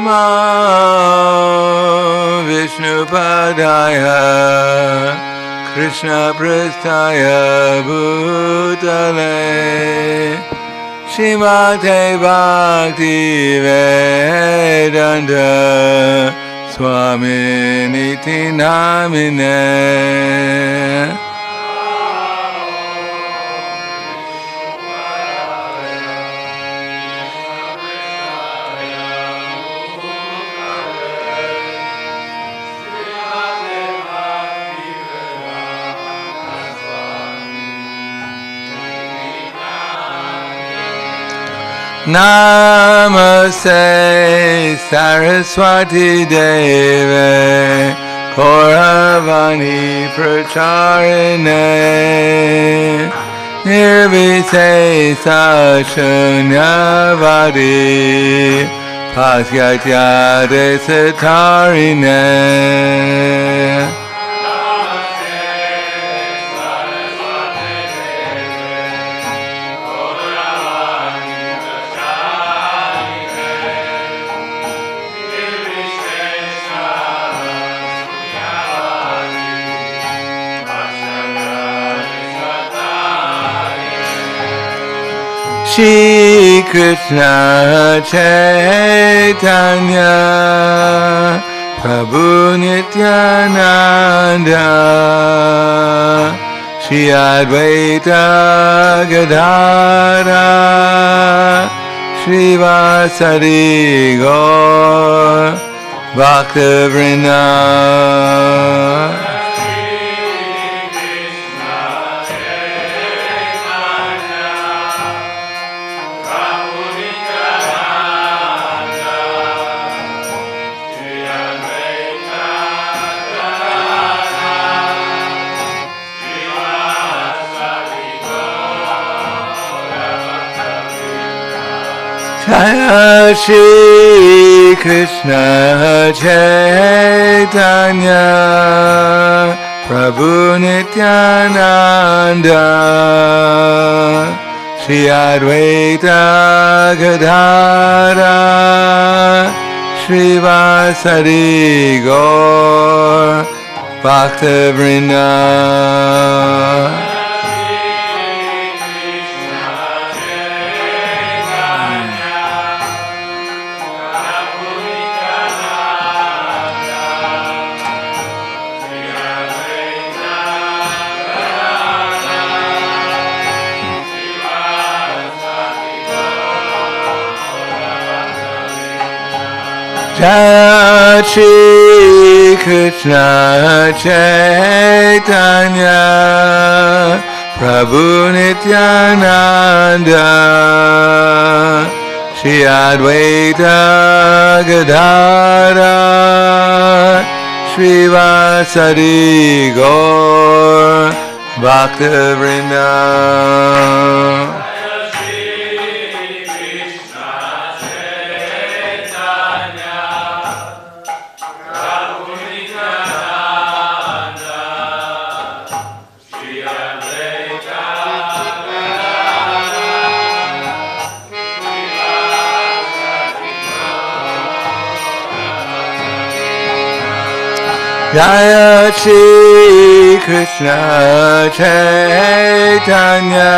Namo Vishnupadaya Krishna Prasthaya Bhutale Srimate Bhakti Vedanta Swaminiti Namine Namaste Saraswati Deve Kauravani Pracharine Nirvisesa Shunyavadi Pasyatya Desatarine Shri Krishna Chaitanya Prabhu Nityananda Shri Advaita Gadadhara Shri Vasari Gaur Bhakta-vrinda Jaya Shri Krishna Chaitanya Prabhu Nityananda Shri Advaita Gadadhara Shri Vasari Gaur Bhakta-vrinda Jaya Shri Krishna Chaitanya Prabhu Nityananda Shri Advaita Gadadhara Shri Vasari Gaur Bhakta-vrinda Jaya Shri Krishna Chaitanya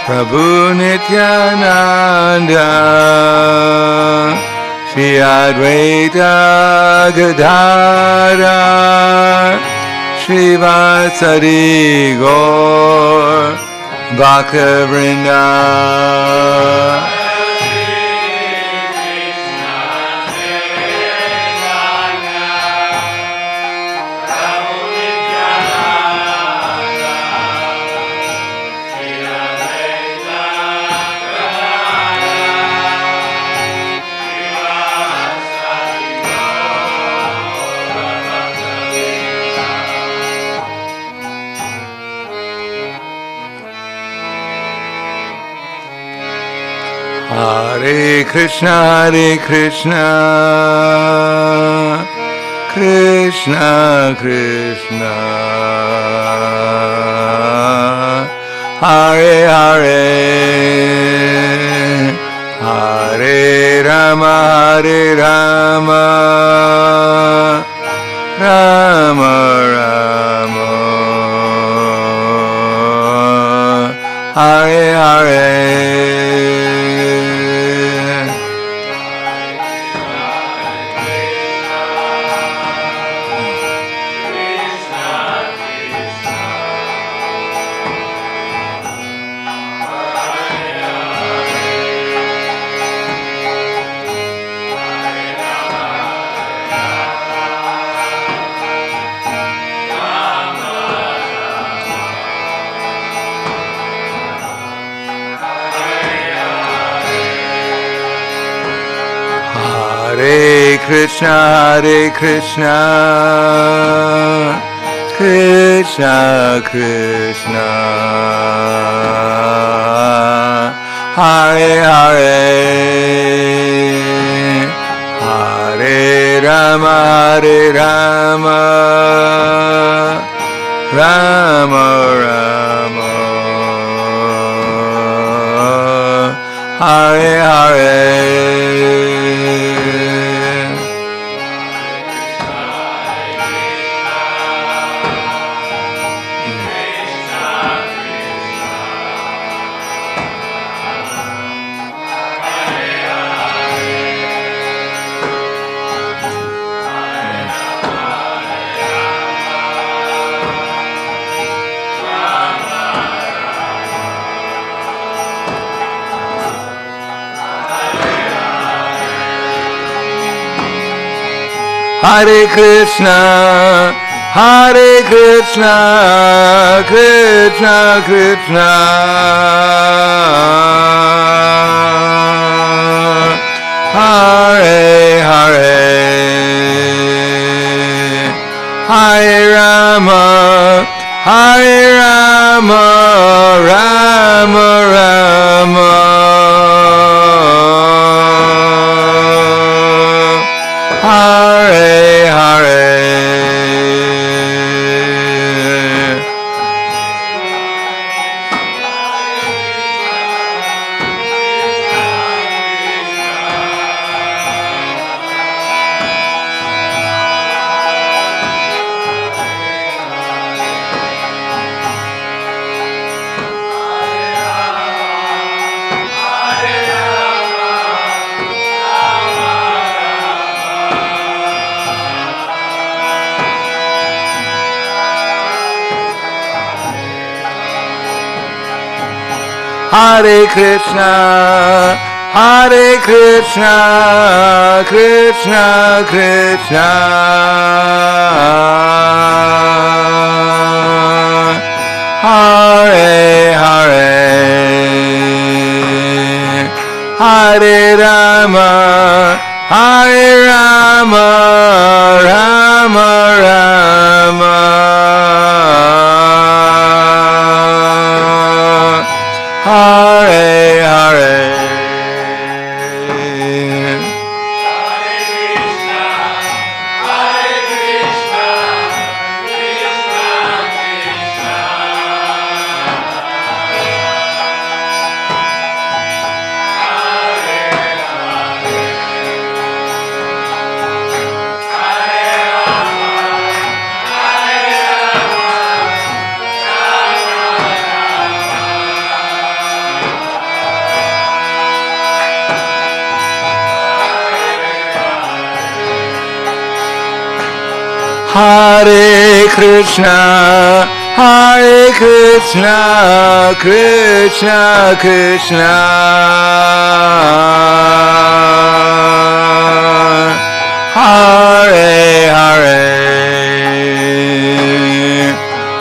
Prabhu Nityananda Shri Advaita Gadadhara Shri Vasari Gaur Bhakta-vrinda Hare Krishna, Krishna Krishna, Hare Hare, Hare-rama, Hare-rama, Rama-rama, Hare-hare. Hare Krishna, Hare Krishna, Krishna Krishna, Hare Hare, Hare Rama, Hare Rama, Rama Rama, Hare Hare. Hare Krishna, Hare Krishna, Krishna Krishna, Hare Hare, Hare Rama, Hare Rama, Rama Rama, Hare Hare. Hare Krishna, Hare Krishna, Krishna Krishna, Hare Hare, Hare Rama, Hare Rama, Rama Rama, Hare Hare. Hare Krishna, Hare Krishna, Krishna Krishna, Hare Hare,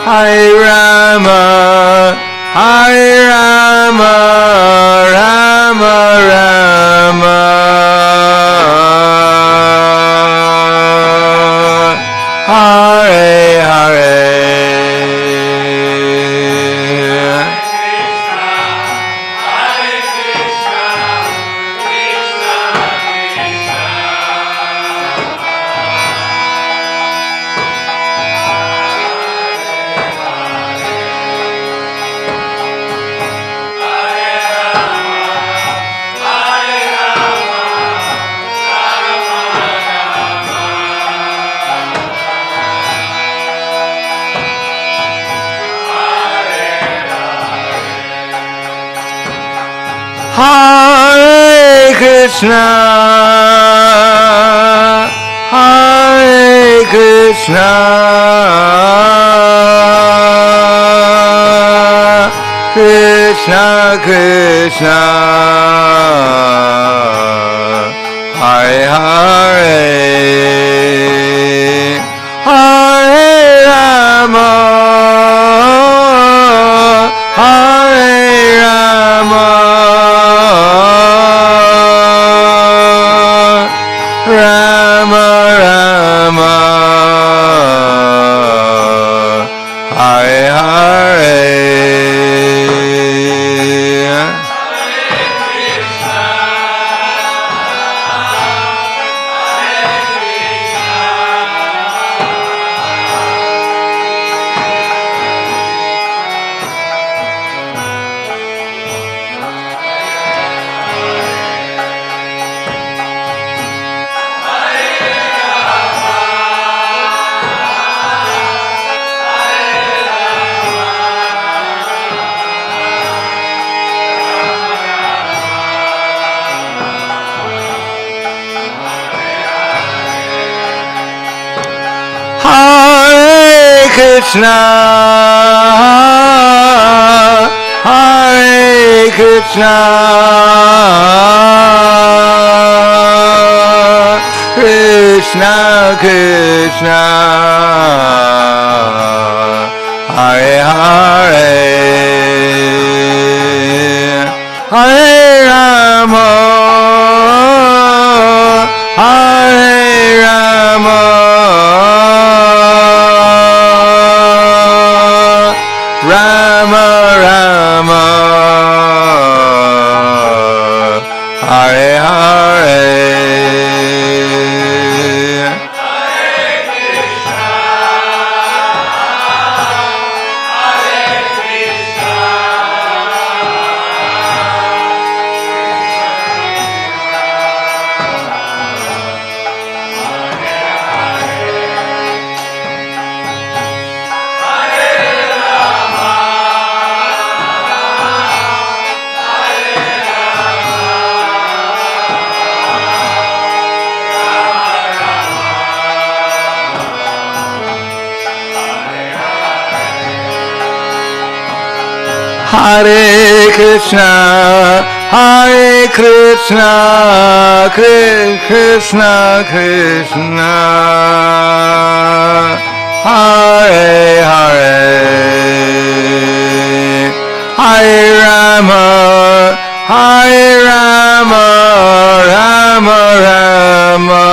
Hare Rama, Hare Rama, Rama Rama, Hare Hare. Hare Hare Krishna, Hare Krishna, Krishna Krishna, Hare Hare, Hare-rama, Hare-rama, Rama Rama, Hare Hare. Hare Krishna, Hare Krishna, Krishna Krishna, Hare Hare, Hare-rama, Hare-rama, Rama Rama, Hare Hare. Hare Krishna, Hare Krishna, Krishna Krishna, Hare Hare, Hare-rama, Hare-rama, Rama Rama,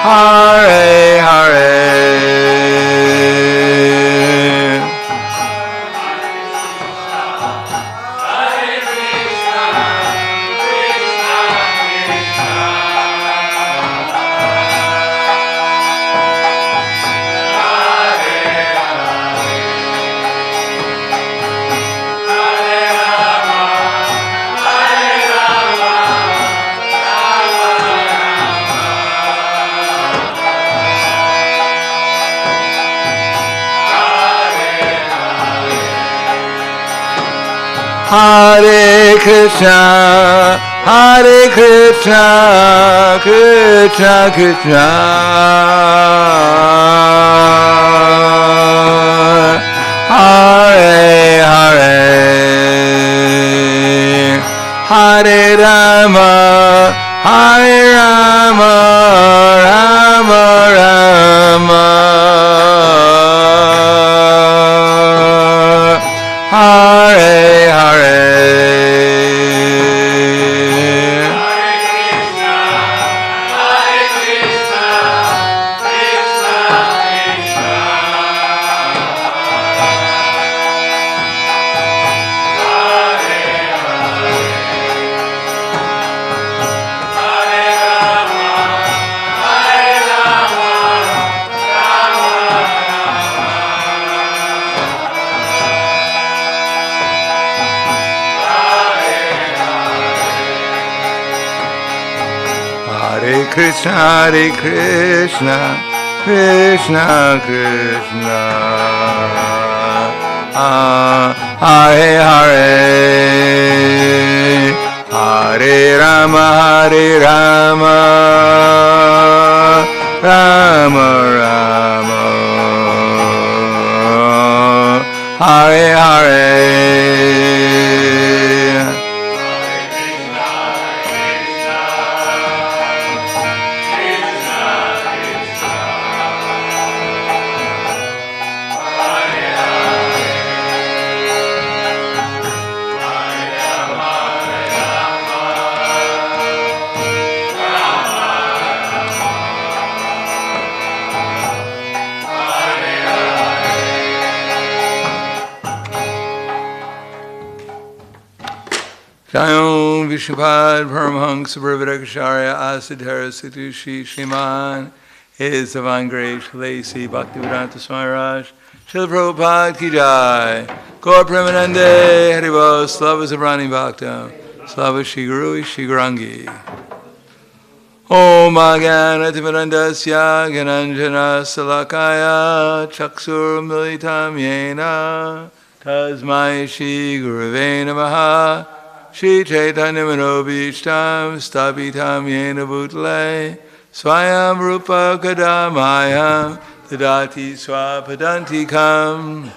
Hare Hare. Hare Krishna, Hare Krishna, Krishna Krishna, Hare Hare, Hare-rama, Hare-rama, Rama Rama, Hare Hare. Hare Krishna, Hare Krishna, Krishna Krishna, Hare Hare, Hare-rama, Hare-rama, Rama-rama, Hare Hare. Jayam Vishupad Paramhansa Brahmadakacharya Asadhara Situshi Shriman His Divine Grace Lacy Bhaktivedanta Swami Raj Srila Prabhupada Ki Jai Gaur Premanande Haribo Slava Sabrani Bhakta Slava Shri Guru Shri Gurangi Om Agyanatimirandasya Gyananjana Salakaya Chaksur Militam Yena Tasmai Shri Gurave Namaha Shri Chaitanya Manobhishtam Stabitam Yena Bhutale Swayam Rupa Kadamayam Tadati Swapadantikam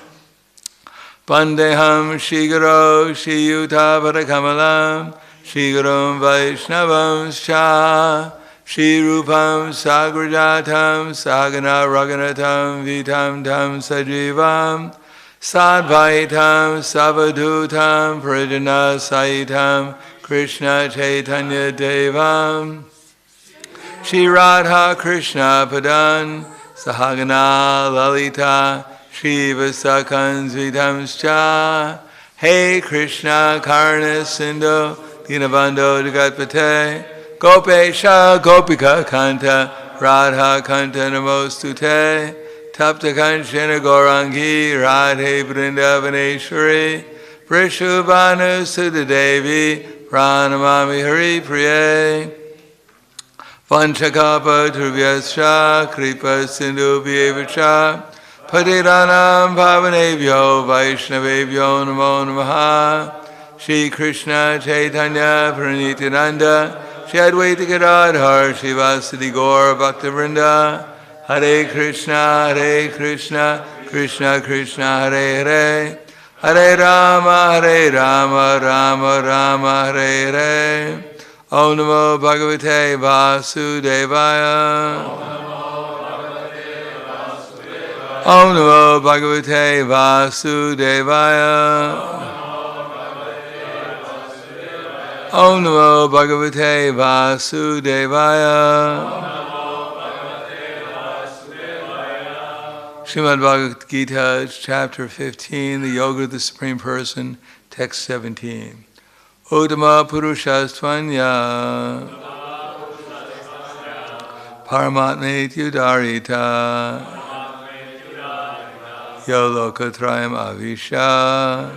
Vandeham Shri Guru Shri Yuta Padakamalam Shri Gurum Vaishnavam Scha Shri Rupam Sagrajatam Sagana Raghunatam Vitam Tam Sajivam Sadvaitam Savadutam Pradana Saitam Krishna Chaitanya Devam Shri Radha Krishna Padan Sahagana Lalita Shri Vasakan Svidamscha Hey Krishna Karna Sindhu Dinabando Jagatpate Gopesha Gopika Kanta Radha Kanta Namostute Tapta Kanchana Gaurangi Radhe Vrindavaneshwari Vrishubhanu Sudadevi Pranamami Hari Priye Vanchakapa Dhruvyascha Kripa Sindhu Vyevacha Patiranam Pavanebhyo Vaishnavebhyo Namo Namaha Shri Krishna Chaitanya Pranityananda Shri Advaita Gadadhar Shivasadi Gaur Bhaktivinoda Hare Krishna, Krishna Krishna, Hare Hare, Hare Rama, Rama Rama, Hare Hare. Om Namo Bhagavate Vasudevaya. Om Namo Bhagavate Vasudevaya. Om Namo Bhagavate Vasudevaya. Srimad Bhagavad Gita, chapter 15, the Yoga of the Supreme Person, text 17. Uttama Purushastvanya Paramatme Tyudarita Yolokatrayam Avisha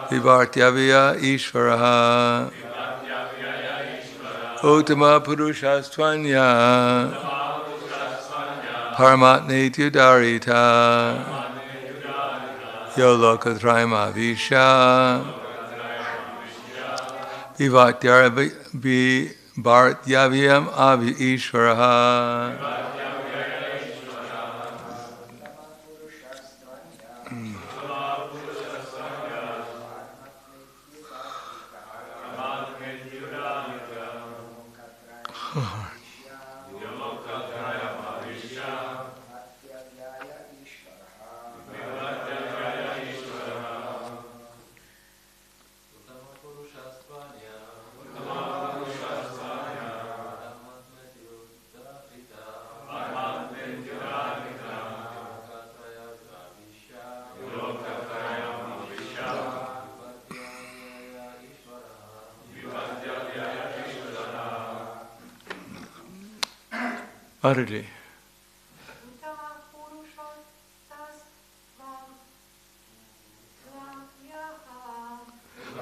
Vivartyavya Ishvaraha Uttama Purushastvanya Paramatne Tyudarita Yolokatrayam Avisha Vivartyavyam Avi Ishvaraha. Mataji.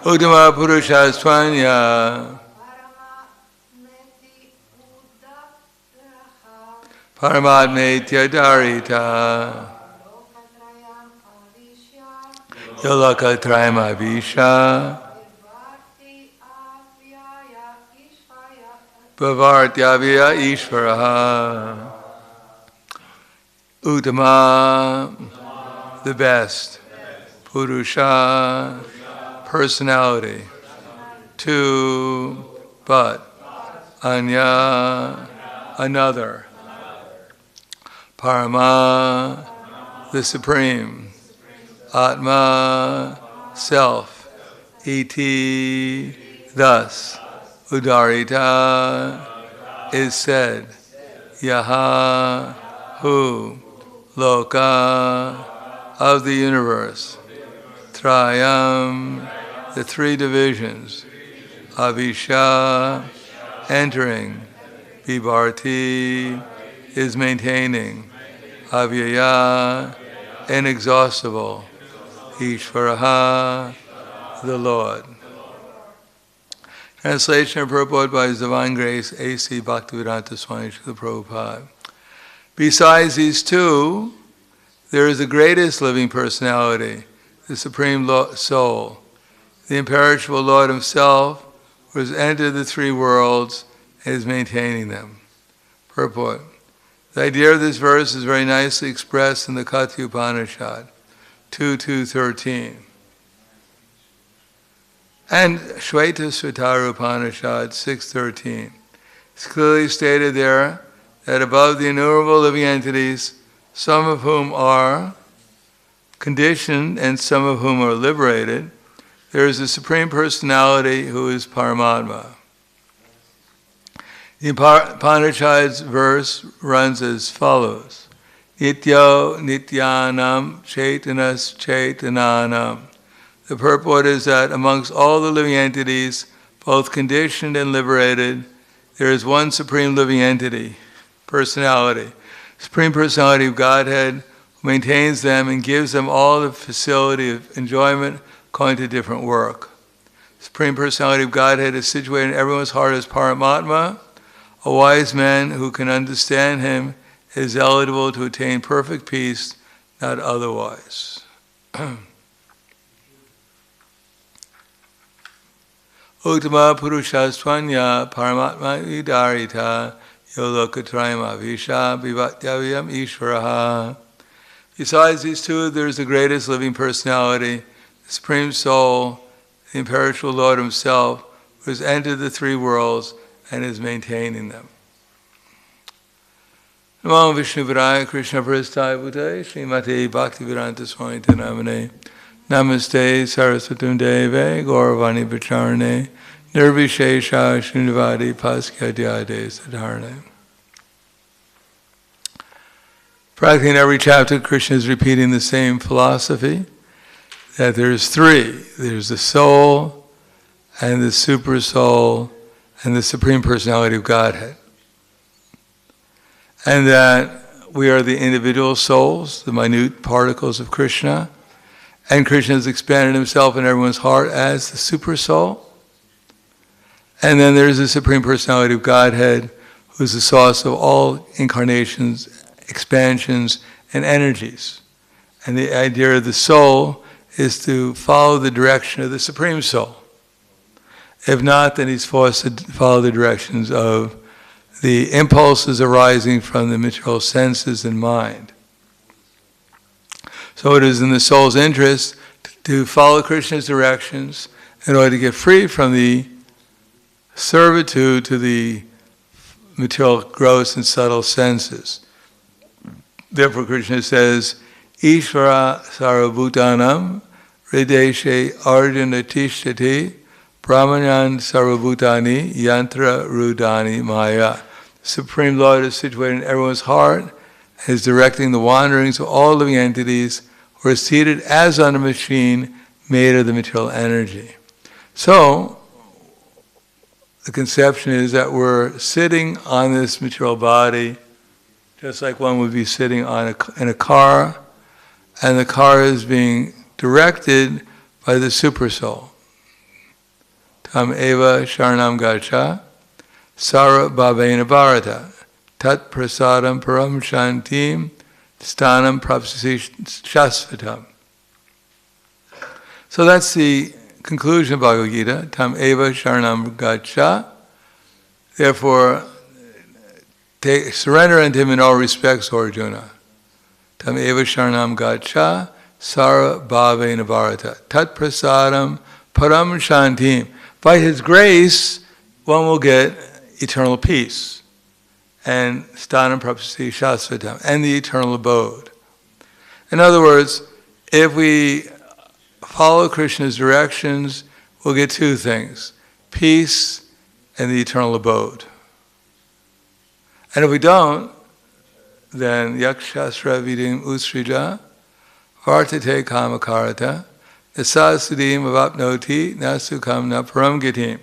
Uttama Purushastvanya Paramatme Tyadarita Yolokatrayam Avisha Bhavartyavya Ishvaraha Uttama, the best. Purusha, personality. Tu, but. Anya, another. Parama, the supreme. Atma, self. Iti, thus. Udarita, is said. Yaha, who. Loka, of the universe. Trayam, the three divisions. Avisha, entering. Vibharti, is maintaining. Avyaya, inexhaustible. Ishvaraha, the Lord. Translation of purport by His Divine Grace, A.C. Bhaktivedanta Swami Srila Prabhupada. Besides these two, there is the greatest living personality, the Supreme Soul, the imperishable Lord Himself, who has entered the three worlds and is maintaining them. Purport. The idea of this verse is very nicely expressed in the Katha Upanishad, 2.2.13. And Shweta Svatara Upanishad, 6.13. It's clearly stated there that above the innumerable living entities, some of whom are conditioned and some of whom are liberated, there is a Supreme Personality who is Paramatma. The Upanishad's verse runs as follows. Nityo nityanam chaitanas chaitananam. The purport is that amongst all the living entities, both conditioned and liberated, there is one Supreme Living Entity, personality, Supreme Personality of Godhead, who maintains them and gives them all the facility of enjoyment according to different work. Supreme Personality of Godhead is situated in everyone's heart as Paramatma. A wise man who can understand Him is eligible to attain perfect peace, not otherwise. Uttama Purushastvanya Paramatma Idarita Yolokatrayam Avisha Vivatyavyam Ishvaraha. Besides these two, there is the greatest living personality, the Supreme Soul, the imperishable Lord Himself, who has entered the three worlds and is maintaining them. Namo Vishnu Vidaya Krishna Prasthaya Bhutaya Srimati Bhaktivedanta Swami Namane Namaste Saraswatam Deve Gauravani Bacharane Nirvishesha Srinivadi Paskyadyade Sadharane. Practically in every chapter, Krishna is repeating the same philosophy, that there's three. There's the soul, and the super soul, and the Supreme Personality of Godhead. And that we are the individual souls, the minute particles of Krishna, and Krishna has expanded Himself in everyone's heart as the super soul. And then there's the Supreme Personality of Godhead, who is the source of all incarnations, expansions, and energies. And the idea of the soul is to follow the direction of the Supreme Soul. If not, then he's forced to follow the directions of the impulses arising from the material senses and mind. So it is in the soul's interest to follow Krishna's directions in order to get free from the servitude to the material gross and subtle senses. Therefore Krishna says, Ishvara sarvabhutanam hrideshe arjuna tishtati brahmanan sarvabhutani yantra rudani maya. The Supreme Lord is situated in everyone's heart, is directing the wanderings of all living entities who are seated as on a machine made of the material energy. So, the conception is that we're sitting on this material body, just like one would be sitting in a car, and the car is being directed by the Super Soul. Tam eva sharanam gacha, sara bhavena bharata, tat prasadam param shantim, stanam prapsasi shasvatam. So that's the conclusion of Bhagavad Gita. Tam eva sharanam gacha. Therefore, surrender unto him in all respects, O Arjuna. Tam eva sharanam gacha sara bhavena bharata. Tat prasadam param shantim. By his grace, one will get eternal peace. And stanam prapsati shasvatam. And the eternal abode. In other words, if we follow Krishna's directions, we'll get two things: peace and the eternal abode. And if we don't, then yakshasra vidim usrija vartate kamakarata nasasudim avapnoti nasukam na param gitim.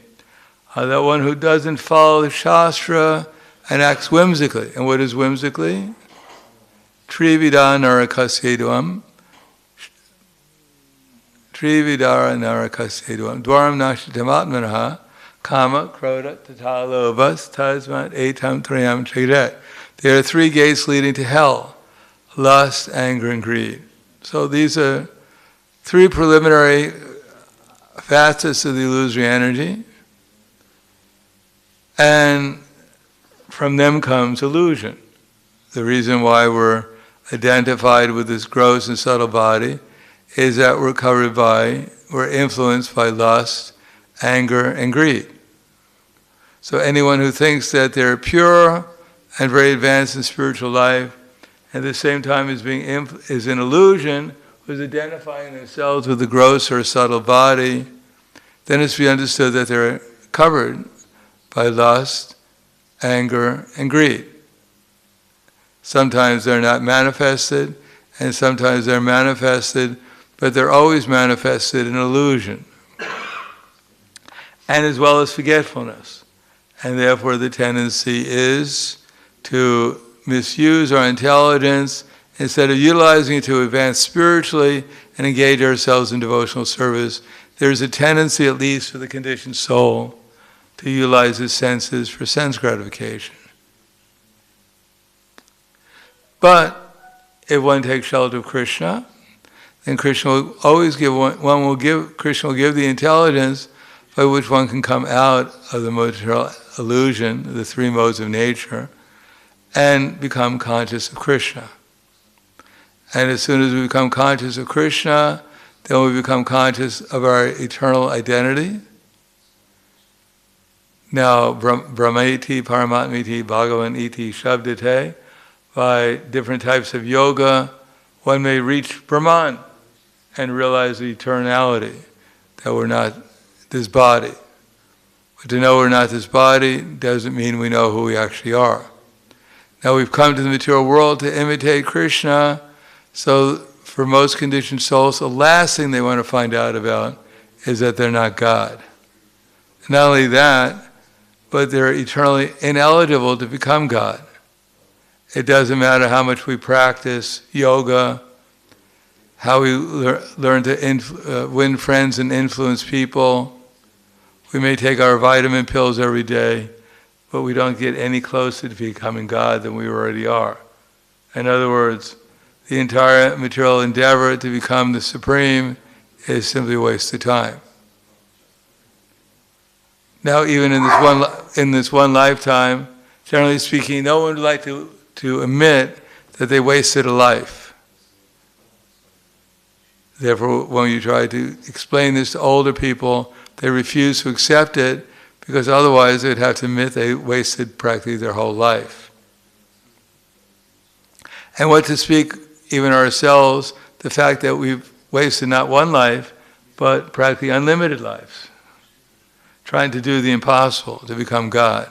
That one who doesn't follow the Shastra and acts whimsically. And what is whimsically? Trivida narakasyeduam. Trividara narakasyeduam. Dwaram nashitamatmanaha. Kama, Krodha, Tata, Lobhas, Tasmat, Etam, Triyam, Chairet. There are three gates leading to hell: lust, anger, and greed. So these are three preliminary facets of the illusory energy. And from them comes illusion. The reason why we're identified with this gross and subtle body is that we're influenced by lust, anger, and greed. So anyone who thinks that they're pure and very advanced in spiritual life, at the same time is in illusion, who's identifying themselves with the gross or subtle body, then it's to be understood that they're covered by lust, anger, and greed. Sometimes they're not manifested, and sometimes they're manifested, but they're always manifested in illusion. And as well as forgetfulness. And therefore the tendency is to misuse our intelligence instead of utilizing it to advance spiritually and engage ourselves in devotional service. There's a tendency, at least for the conditioned soul, to utilize his senses for sense gratification. But if one takes shelter of Krishna, then Krishna will always give Krishna will give the intelligence by which one can come out of the material illusion, the three modes of nature, and become conscious of Krishna. And as soon as we become conscious of Krishna, then we become conscious of our eternal identity. Now, Brahmaiti, Paramatmiti, Bhagavan iti, Shabdate, by different types of yoga, one may reach Brahman and realize the eternality, that we're not this body. But to know we're not this body doesn't mean we know who we actually are. Now we've come to the material world to imitate Krishna, so for most conditioned souls, the last thing they want to find out about is that they're not God. Not only that, but they're eternally ineligible to become God. It doesn't matter how much we practice yoga, how we learn to win friends and influence people. We may take our vitamin pills every day, but we don't get any closer to becoming God than we already are. In other words, the entire material endeavor to become the Supreme is simply a waste of time. Now, even in this one lifetime, generally speaking, no one would like to admit that they wasted a life. Therefore, when you try to explain this to older people, they refuse to accept it because otherwise they'd have to admit they wasted practically their whole life. And what to speak, even ourselves, the fact that we've wasted not one life, but practically unlimited lives, trying to do the impossible, to become God.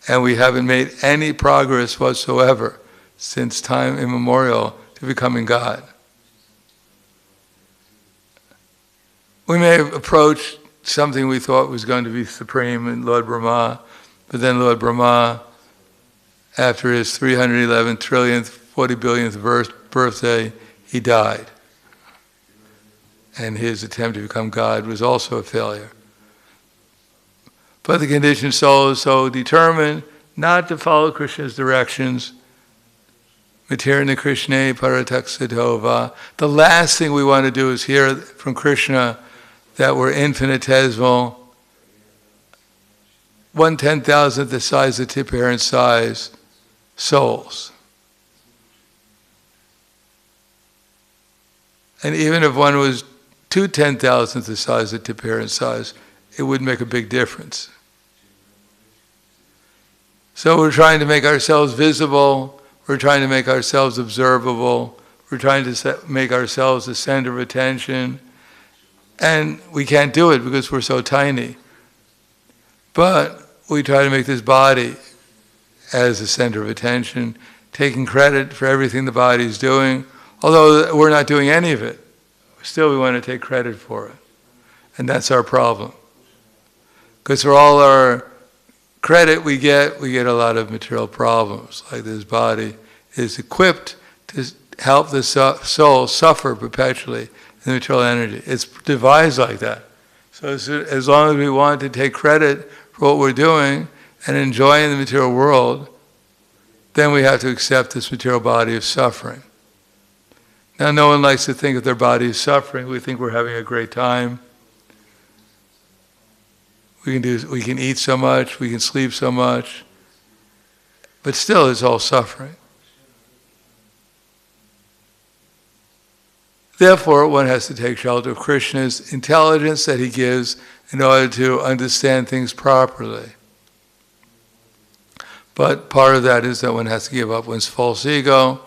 And we haven't made any progress whatsoever since time immemorial to becoming God. We may have approached something we thought was going to be supreme in Lord Brahma, but then Lord Brahma, after his 311 trillionth, 40 billionth birthday, he died. And his attempt to become God was also a failure. But the conditioned soul is so determined not to follow Krishna's directions. Matirna Krishna Parataksatova. The last thing we want to do is hear from Krishna that we're infinitesimal, 1/10,000th the size of tip hair in size, souls. And even if one was 2/10,000th the size of tip hair in size, it would make a big difference. So we're trying to make ourselves visible, we're trying to make ourselves observable, we're trying to make ourselves the center of attention, and we can't do it because we're so tiny. But we try to make this body as the center of attention, taking credit for everything the body is doing, although we're not doing any of it. Still we want to take credit for it. And that's our problem. Because for all our credit we get a lot of material problems. Like this body is equipped to help the soul suffer perpetually in the material energy. It's devised like that. So as long as we want to take credit for what we're doing and enjoying the material world, then we have to accept this material body of suffering. Now, no one likes to think that their body is suffering. We think we're having a great time. We can eat so much, we can sleep so much, but still it's all suffering. Therefore, one has to take shelter of Krishna's intelligence that he gives in order to understand things properly. But part of that is that one has to give up one's false ego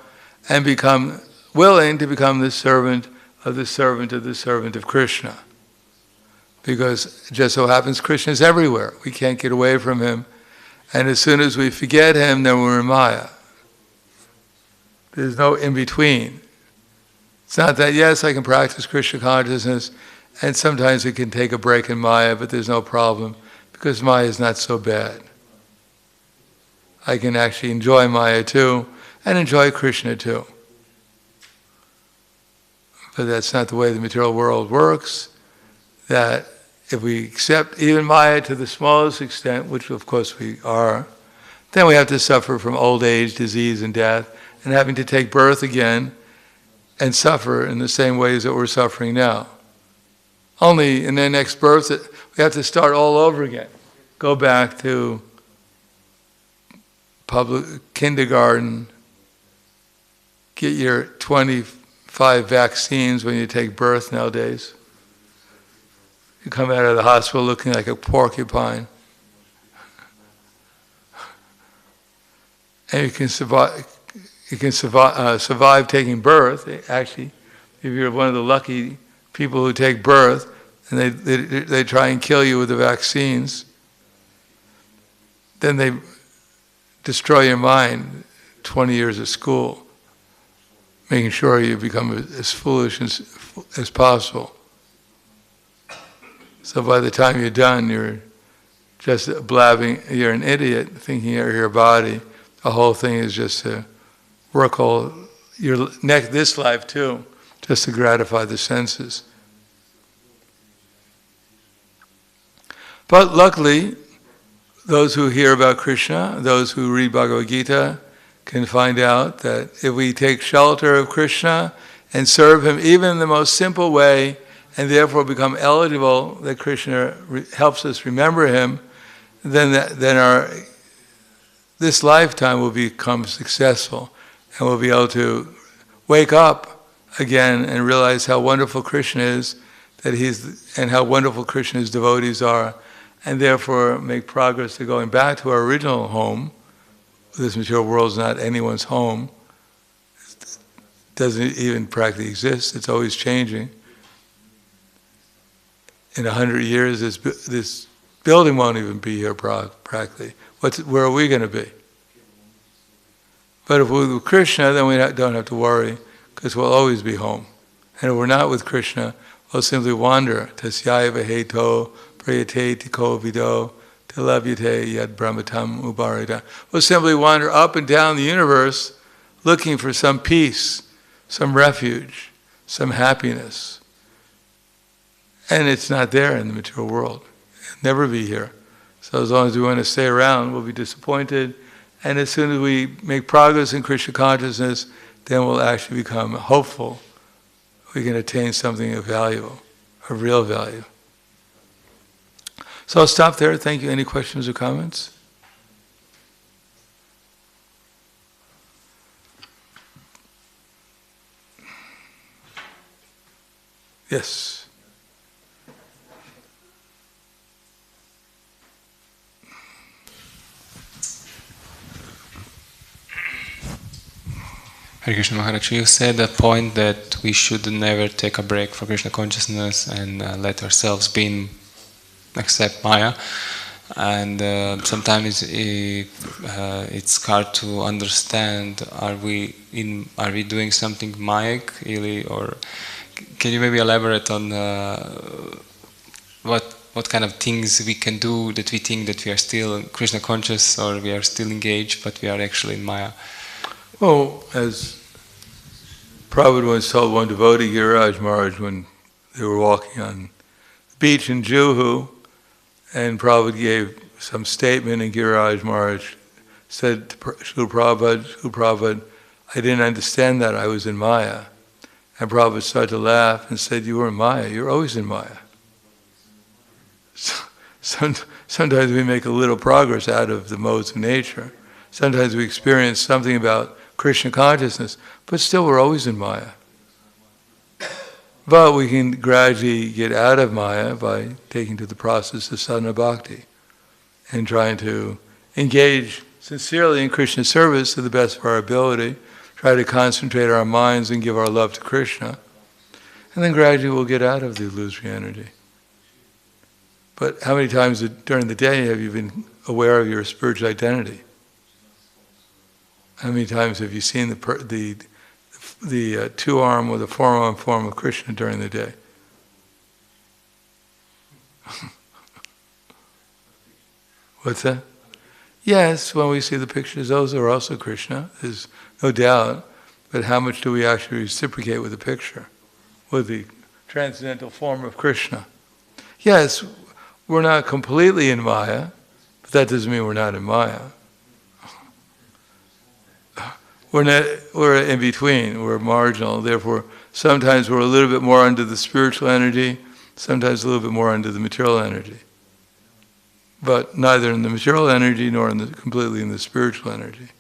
and become willing to become the servant of the servant of the servant of Krishna. Because it just so happens Krishna is everywhere. We can't get away from him. And as soon as we forget him, then we're in Maya. There's no in-between. It's not that, yes, I can practice Krishna consciousness, and sometimes we can take a break in Maya, but there's no problem, because Maya is not so bad. I can actually enjoy Maya too, and enjoy Krishna too. But that's not the way the material world works, that if we accept even Maya to the smallest extent, which of course we are, then we have to suffer from old age, disease, and death, and having to take birth again and suffer in the same ways that we're suffering now. Only in the next birth, we have to start all over again. Go back to public kindergarten, get your 25 vaccines when you take birth nowadays. You come out of the hospital looking like a porcupine. And you can survive taking birth. Actually, if you're one of the lucky people who take birth, and they try and kill you with the vaccines, then they destroy your mind, 20 years of school, making sure you become as foolish as possible. So by the time you're done, you're just blabbing, you're an idiot, thinking you're your body. The whole thing is just to work this life too, just to gratify the senses. But luckily, those who hear about Krishna, those who read Bhagavad Gita, can find out that if we take shelter of Krishna and serve him even in the most simple way, and therefore become eligible, that Krishna helps us remember him, then this lifetime will become successful, and we'll be able to wake up again and realize how wonderful Krishna is, and how wonderful Krishna's devotees are, and therefore make progress to going back to our original home. This material world is not anyone's home. It doesn't even practically exist. It's always changing. In 100 years, this building won't even be here practically. Where are we going to be? But if we're with Krishna, then we don't have to worry, because we'll always be home. And if we're not with Krishna, we'll simply wander. Tasyaya vaheto prayate tiko vido tilabyate yad brahmatam ubarita. We'll simply wander up and down the universe looking for some peace, some refuge, some happiness. And it's not there in the material world. It'll never be here. So as long as we want to stay around, we'll be disappointed. And as soon as we make progress in Krishna consciousness, then we'll actually become hopeful. We can attain something of value, of real value. So I'll stop there. Thank you. Any questions or comments? Yes. Hare Krishna Maharaj, you said a point that we should never take a break for Krishna consciousness and let ourselves be in, accept Maya. And sometimes it's hard to understand. Are we doing something Mayic, really, or can you maybe elaborate on what kind of things we can do that we think that we are still Krishna conscious or we are still engaged, but we are actually in Maya? Well, as Prabhupada once told one devotee, Giriraj Maharaj, when they were walking on the beach in Juhu, and Prabhupada gave some statement, and Giriraj Maharaj said to Srila Prabhupada, I didn't understand that, I was in Maya. And Prabhupada started to laugh and said, you were in Maya, you're always in Maya. So, sometimes we make a little progress out of the modes of nature. Sometimes we experience something about Krishna consciousness, but still we're always in Maya. But we can gradually get out of Maya by taking to the process of sadhana bhakti and trying to engage sincerely in Krishna service to the best of our ability, try to concentrate our minds and give our love to Krishna, and then gradually we'll get out of the illusory energy. But how many times during the day have you been aware of your spiritual identity? How many times have you seen the two-arm or the four-arm form of Krishna during the day? What's that? Yes, when we see the pictures, those are also Krishna, there's no doubt. But how much do we actually reciprocate with the picture, with the transcendental form of Krishna? Yes, we're not completely in Maya, but that doesn't mean we're not in Maya. We're in between, we're marginal, therefore sometimes we're a little bit more under the spiritual energy, sometimes a little bit more under the material energy. But neither in the material energy nor completely in the spiritual energy.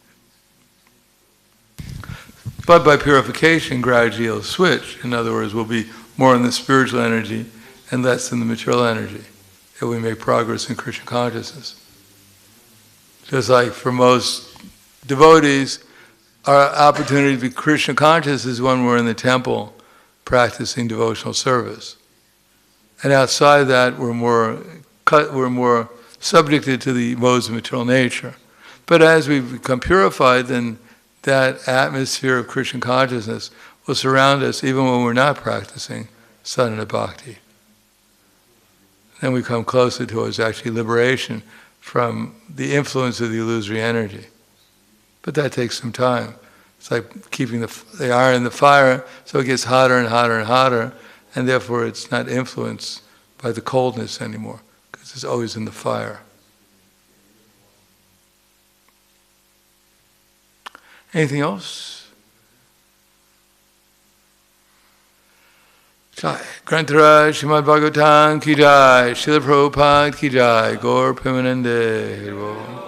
But by purification, gradually it'll switch. In other words, we'll be more in the spiritual energy and less in the material energy, if we make progress in Krishna consciousness. Just like for most devotees, our opportunity to be Krishna conscious is when we're in the temple practicing devotional service. And outside that, we're more subjected to the modes of material nature. But as we become purified, then that atmosphere of Krishna consciousness will surround us even when we're not practicing sadhana bhakti. Then we come closer towards actually liberation from the influence of the illusory energy. But that takes some time. It's like keeping the iron in the fire, so it gets hotter and hotter and hotter, and therefore it's not influenced by the coldness anymore, because it's always in the fire. Anything else? Jai. Grantaraj Srimad Bhagavatam ki jai, Srila Prabhupada ki jai, Gaur Premanande.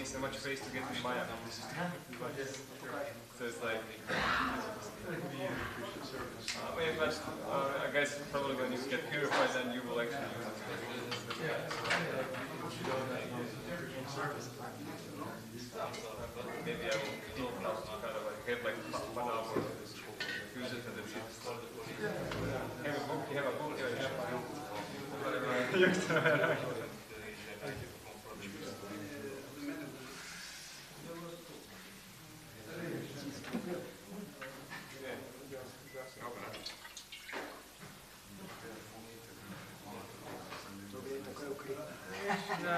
So much space to get in Maya. So it's like, I guess probably when you get purified, then you will actually use it. Maybe I will kind of like have like 1 hour, use it and that's it. Have a book, you have a book, you have a book. Thank you. Where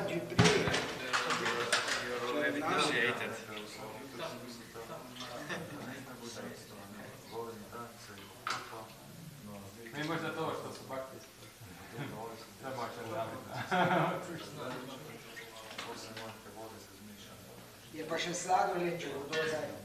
do you pray? Initiated. Ne možda to što su bhakti. Sad možda da. Je pa še sladoled, če bo dozaj.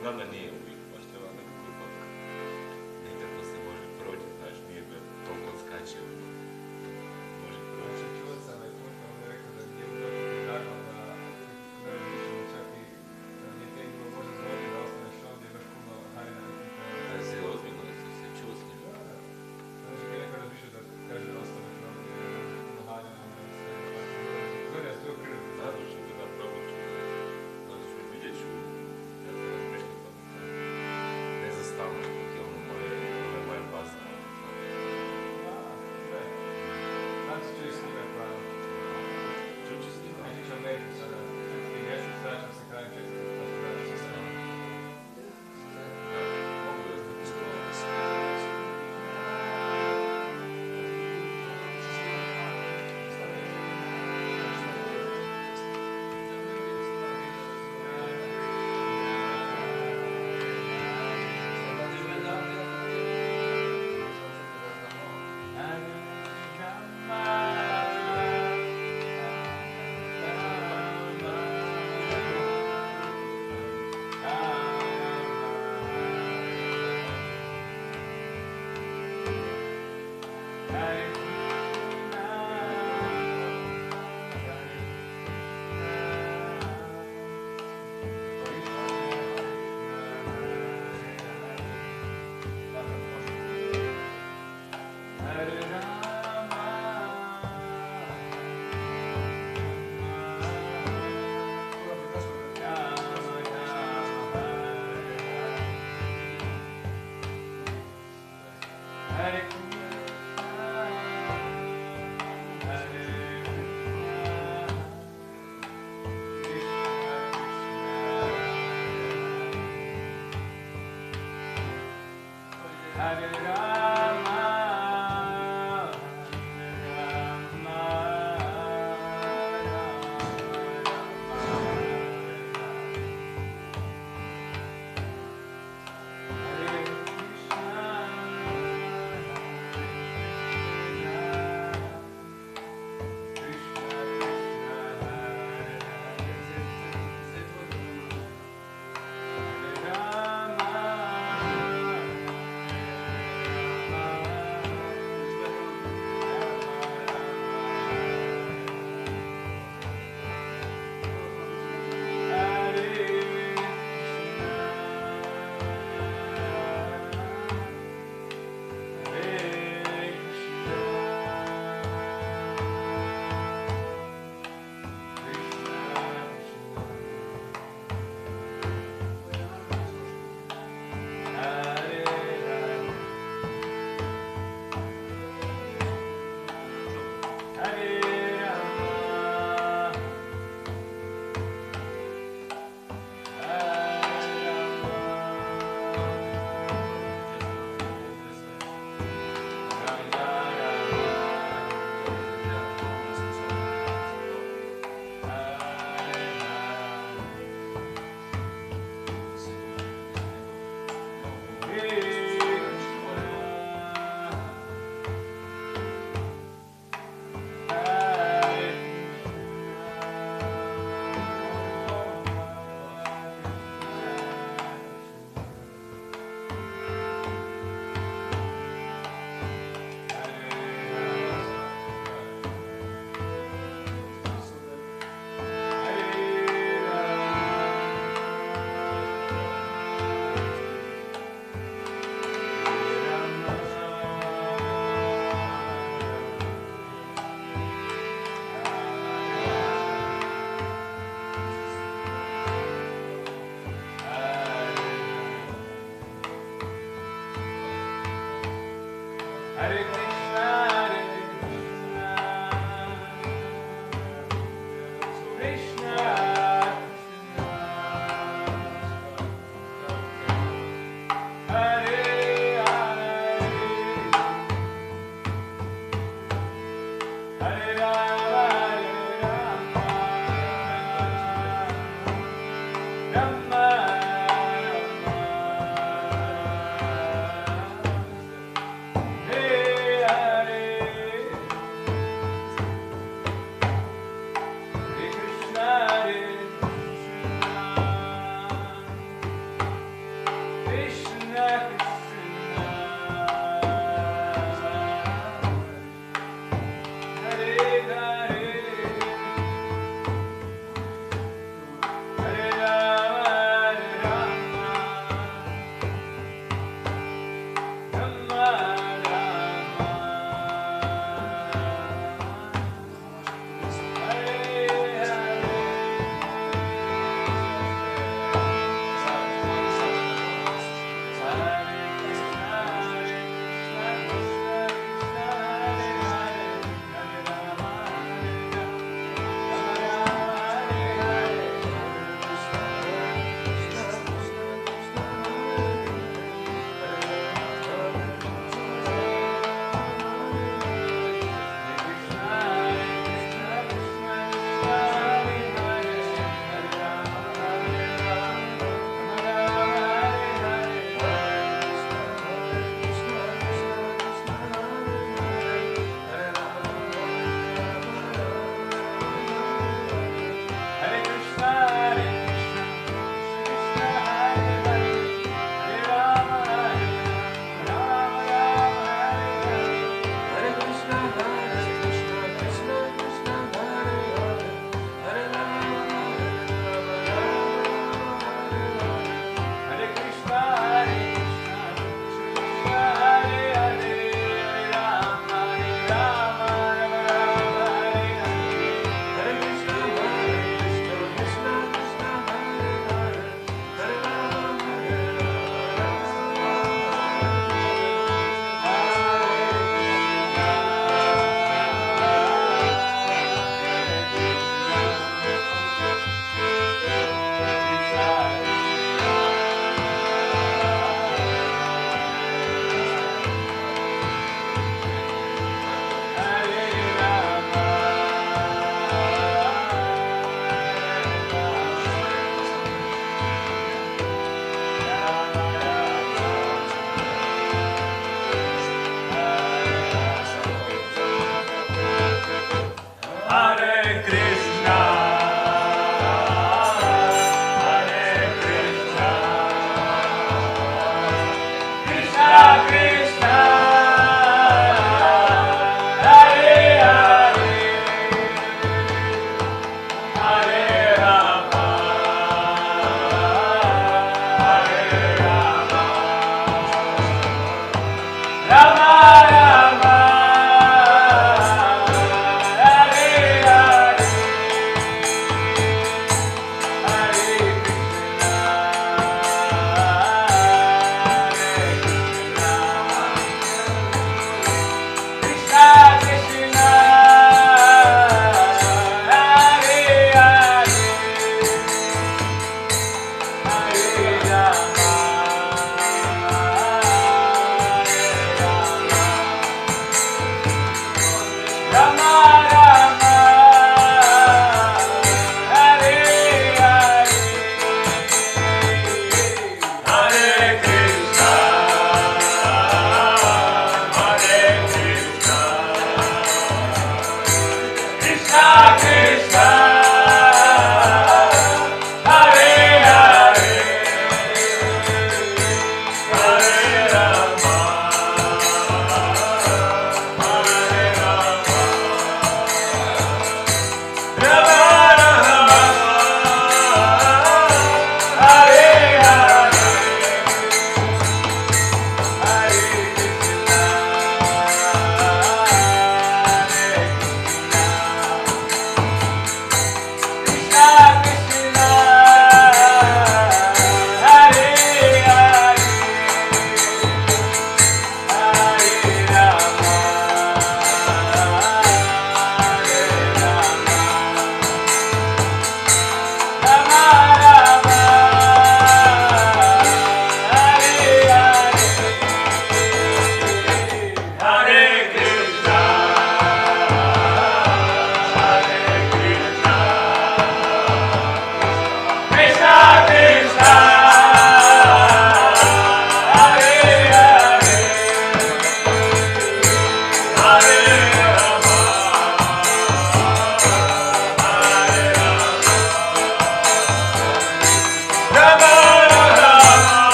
Znam da nije uvijek, baš treba nekako ipak, nekako se može proći, znaš, nije da toliko skače, može proći. Čuo sam je puno, on je rekao da nije uvijek predlagao da razmišljamo čak i da nije teglo možda zgoditi da ostaneš ovdje, imaš puno hare na nekim pravima. Da se ozbiljno, da se čuo s njim. Znači, kad neko razmišlja da kaže da ostaneš ovdje, imaš puno hare na nekim pravima. Zgodja s tvoj krv. Zato ću da probat ću, zato ću vidjet ću, ja sam razmišljam pa ne za stalno, je ono moja baza. Znači ću i s njime pravim. Čuću s njim. Neći ću Ameriku sada. I mjesec vraćam se krajem četvrta, pa ću vraćam se sada. Mogu da se Hare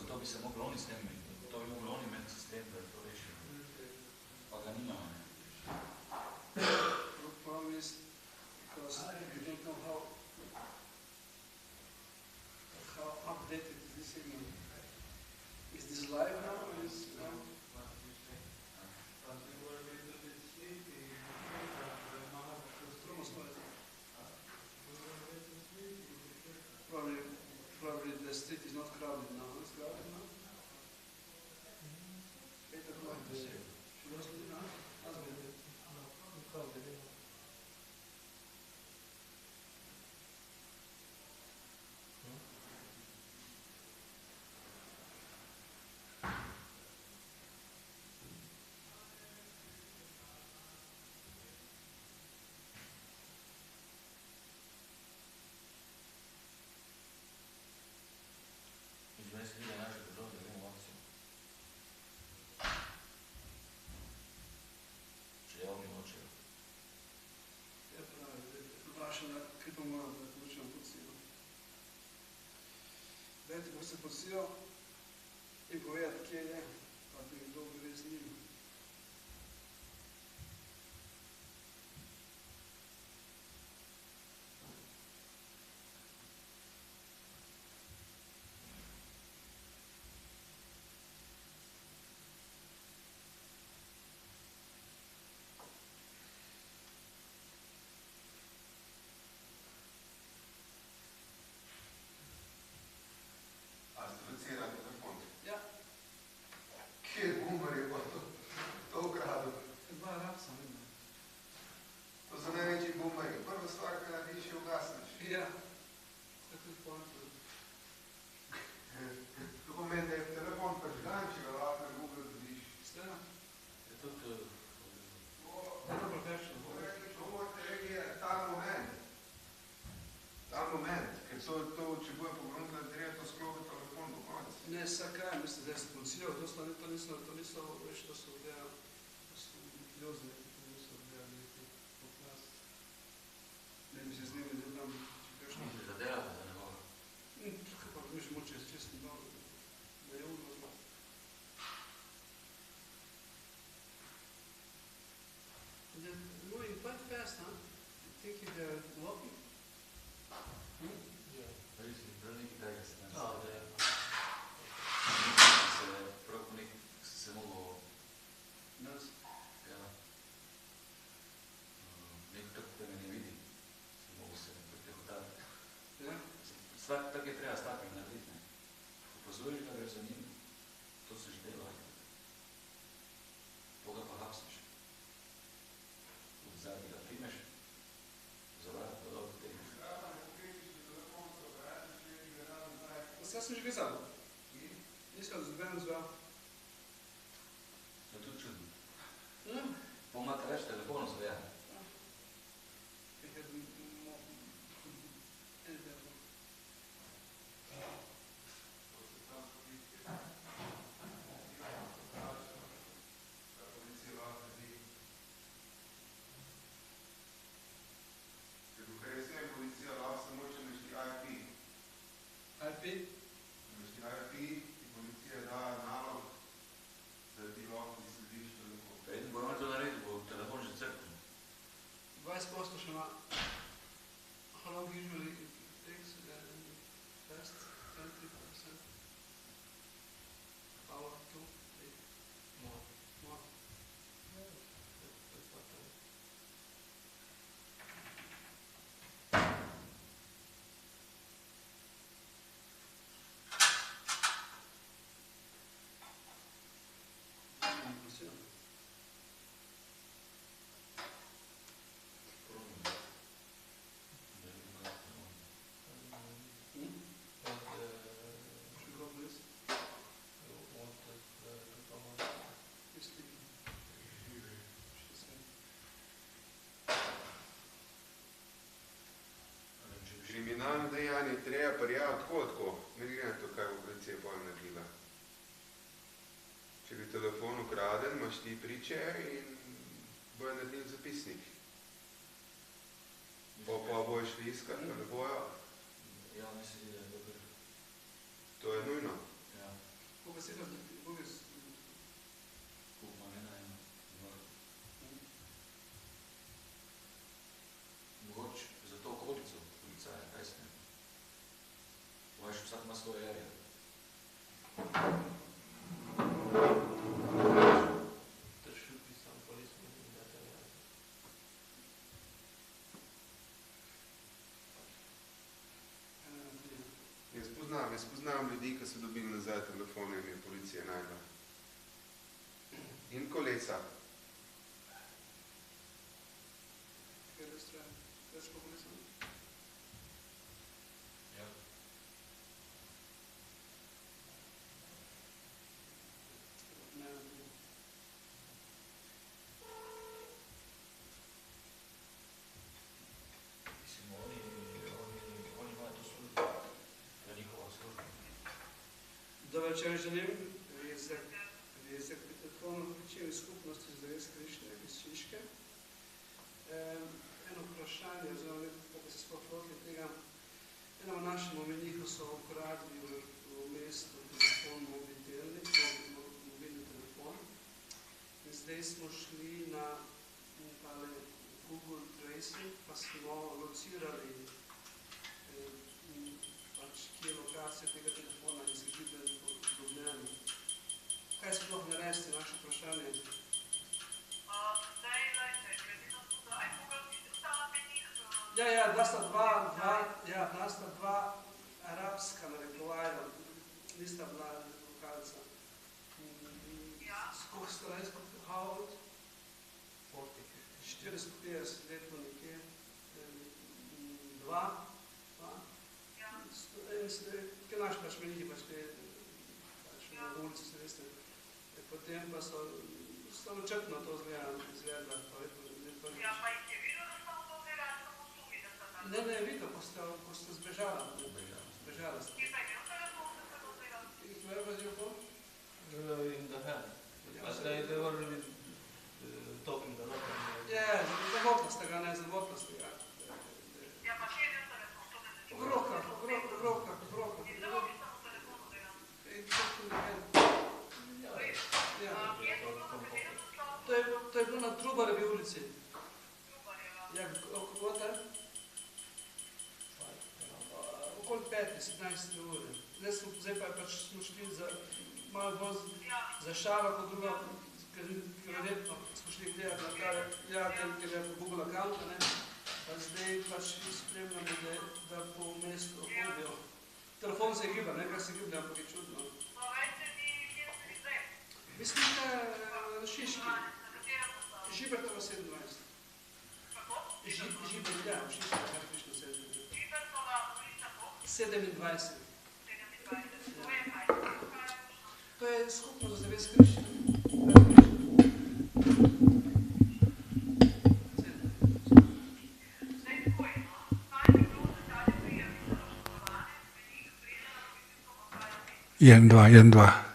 To bi se mogli oni s njemi, to bi mogli oni meni sistem da to reši. Pa ga nima. Problem is because you don't know how updated is this signal. Is this live now or is Probably the street is not crowded now. It's crowded now. 8 o'clock. Should I sleep now? Dajte, ko se posiral in povedati, kje je, pa bi kdo gre z njim. Ne, sakaj, mislim, da se policijo, to niso več, to so ljozne, to niso neki poklas. Ne bi se z njimi ne tam, če kakšno. Ni zadela, da ne mogo. Tukaj pa mi še moče čestno dobro, da je uvno. They're moving quite fast, huh? Thinking they're walking. Svak tak je treba s takvim narediti. Opazuješ, da greš za njim, to se že dela. Boga pa hapsiš. Od zadnji ga primeš, za vrat pa dobro tegneš. Jaz sem že kazal. Nisem z dobenem zval. To je tudi čudno. Pa imate več telefonov zveja. Eden bo to naredil, bo telefon že crknil. 20% še ima. How long usually it takes test? 20%? Hour, 2? More. That's what time. Kriminalno dejanje treba prijaviti tako, ne gre na to, kaj bo policija pojem naredila. Če bi telefon ukraden, imaš ti priče in bojo naredili zapisnik. Pa bojo šli iskat, pa ne bojo. Ja, mislim, da je dobro. To je nujno. Ja. Koliko se da Boris? Koliko ima ena in dva. Mogoče za to okolico policaja, kaj se ne? Vaš vsak ima svoje area. Jaz poznam ljudi, ki so dobili nazaj telefone in je policija najdla. In kolesa. Kaj je stran? Več po kolesa? Ja. Ne. Mislim, oni imajo to službo. To je njihova služba. Dobar večer želim. Vezek pri telefonu vključujem skupnosti za hare Krišne iz Šiške. Eno vprašanje, oziroma kako se sploh lotili tega. Enemu našemu menihu so ukradli v mestu telefon mobilni telefon. In zdaj smo šli na Google Tracing, pa smo locirali kje je lokacija tega telefona in se gibali po Ljubljani. Kaj sploh narediti naše vprašanje? Zdaj, glede na to, da si ostala menih... Ja, da sta dva arabska narekovaja, nista bila lokalca. Koliko sta res how 40-50 letno nekje. Dva. Kaj naš pač menihi pač te na ulici se veste. Potem pa so načrtno to izgledala. Ja, pa jih je videl, da samo to zdaj rad, samo sumi, da sta tam. Ne, videl, ko ste zbežala. Zbežala ste. Kje pa je imel telefon, da sta to zdaj rad? Where was your phone? In the hand. But they were talking the local. Ja, zavotla ste ga, ne, zavotla ste ga. Ja, pa kje je imel telefon, to da ne čuva? V rokah. In da mogi samo telefonu zdaj rad? Ja. Kje je to bilo, na katerem naslovu? To je bilo na Trubarjevi ulici. Trubarjeva. Ja, okoli okoli 5-17 ure. Zdaj pa smo šli malo bolj za šalo, kot druga, ker verjetno smo šli gledati na kar je po Google accounta, ne. Pa zdaj pač spremljamo, da po mestu hodijo. Telefon se giba, ne, kar se giblja, ampak je čudno. Povejte mi, kje ste vi zdaj? Mislim, da na Šiški. Na katerem naslovu? Žibertova 27. Kako? Žibert, ja, v Šiški, hare Krišna 27. Žibertova ulica, kako? 27. 27. To je kaj? je skupno za zavest Krišne. Jen, dva.